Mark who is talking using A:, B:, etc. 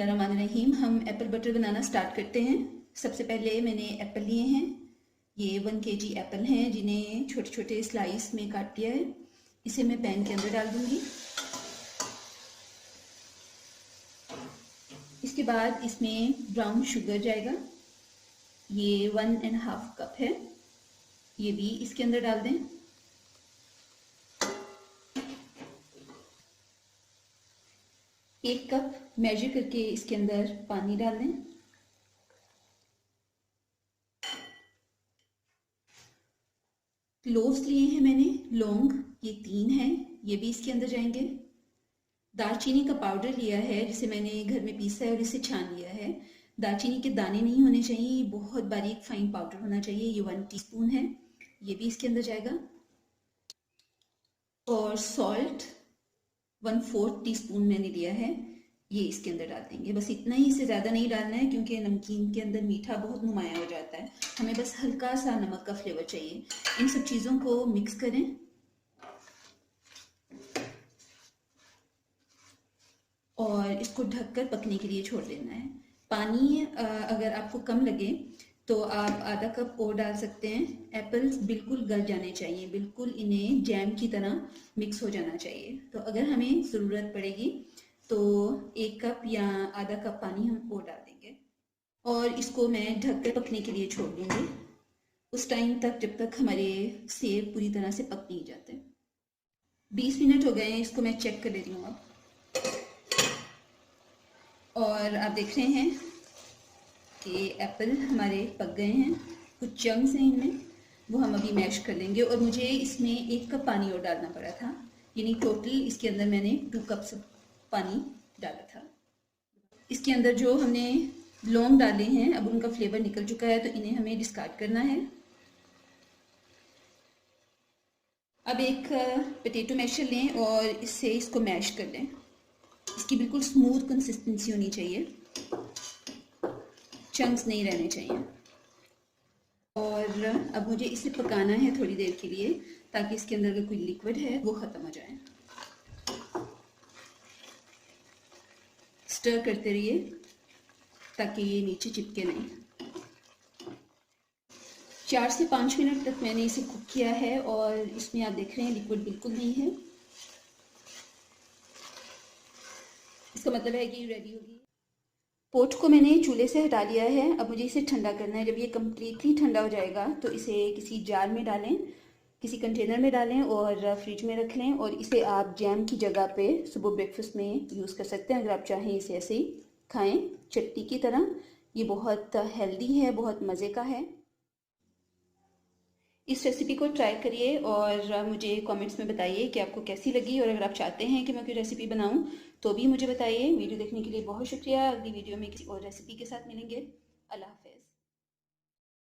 A: बिस्मिल्लाहिर्रहमानिर्रहीम। हम Apple butter बनाना start करते हैं। सबसे पहले मैंने एप्पल लिए हैं। ये 1 kg एप्पल हैं जिन्हें छोटे छोटे स्लाइस में काट दिया है। इसे मैं पैन के अंदर डाल दूंगी। इसके बाद इसमें ब्राउन शुगर जाएगा। ये 1.5 कप है, ये भी इसके अंदर डाल दें। एक कप मेजर करके इसके अंदर पानी डाल दें। क्लोव्स लिए हैं मैंने, लौंग ये 3 हैं, ये भी इसके अंदर जाएंगे। दालचीनी का पाउडर लिया है जिसे मैंने घर में पीसा है और इसे छान लिया है। दालचीनी के दाने नहीं होने चाहिए, बहुत बारीक फाइन पाउडर होना चाहिए। ये 1 टीस्पून है, ये भी इसके अंदर जाएगा। और सॉल्ट 1/4 टीस्पून मैंने लिया है, ये इसके अंदर डाल देंगे। बस इतना ही, इससे ज़्यादा नहीं डालना है क्योंकि नमकीन के अंदर मीठा बहुत नुमाया हो जाता है। हमें बस हल्का सा नमक का फ्लेवर चाहिए। इन सब चीज़ों को मिक्स करें और इसको ढककर पकने के लिए छोड़ देना है। पानी अगर आपको कम लगे तो आप आधा कप और डाल सकते हैं। एप्पल्स बिल्कुल गल जाने चाहिए, बिल्कुल इन्हें जैम की तरह मिक्स हो जाना चाहिए। तो अगर हमें ज़रूरत पड़ेगी तो 1 कप या आधा कप पानी हम और डाल देंगे और इसको मैं ढककर पकने के लिए छोड़ दूँगी उस टाइम तक जब तक हमारे सेब पूरी तरह से पक नहीं जाते। 20 मिनट हो गए हैं, इसको मैं चेक कर लेती हूँ अब। और आप देख रहे हैं कि एप्पल हमारे पक गए हैं। कुछ चंक्स हैं इनमें, वो हम अभी मैश कर लेंगे। और मुझे इसमें 1 कप पानी और डालना पड़ा था, यानी टोटल इसके अंदर मैंने 2 कप पानी डाला था। इसके अंदर जो हमने लौंग डाले हैं अब उनका फ्लेवर निकल चुका है, तो इन्हें हमें डिस्कार्ड करना है। अब एक पोटैटो मैशर लें और इससे इसको मैश कर लें। इसकी बिल्कुल स्मूथ कंसिस्टेंसी होनी चाहिए, चंक्स नहीं रहने चाहिए। और अब मुझे इसे पकाना है थोड़ी देर के लिए ताकि इसके अंदर का कोई लिक्विड है वो ख़त्म हो जाए। स्टर करते रहिए ताकि ये नीचे चिपके नहीं। 4 से 5 मिनट तक मैंने इसे कुक किया है और इसमें आप देख रहे हैं लिक्विड बिल्कुल नहीं है। इसका मतलब है कि रेडी होगी। पोट को मैंने चूल्हे से हटा लिया है। अब मुझे इसे ठंडा करना है। जब ये कम्प्लीटली ठंडा हो जाएगा तो इसे किसी जार में डालें, किसी कंटेनर में डालें और फ्रिज में रख लें। और इसे आप जैम की जगह पे सुबह ब्रेकफास्ट में यूज़ कर सकते हैं। अगर आप चाहें इसे ऐसे ही खाएं चटनी की तरह। ये बहुत हेल्दी है, बहुत मज़े का है। इस रेसिपी को ट्राई करिए और मुझे कमेंट्स में बताइए कि आपको कैसी लगी। और अगर आप चाहते हैं कि मैं कोई रेसिपी बनाऊं तो भी मुझे बताइए। वीडियो देखने के लिए बहुत शुक्रिया। अगली वीडियो में किसी और रेसिपी के साथ मिलेंगे। अल्लाह हाफ़िज़।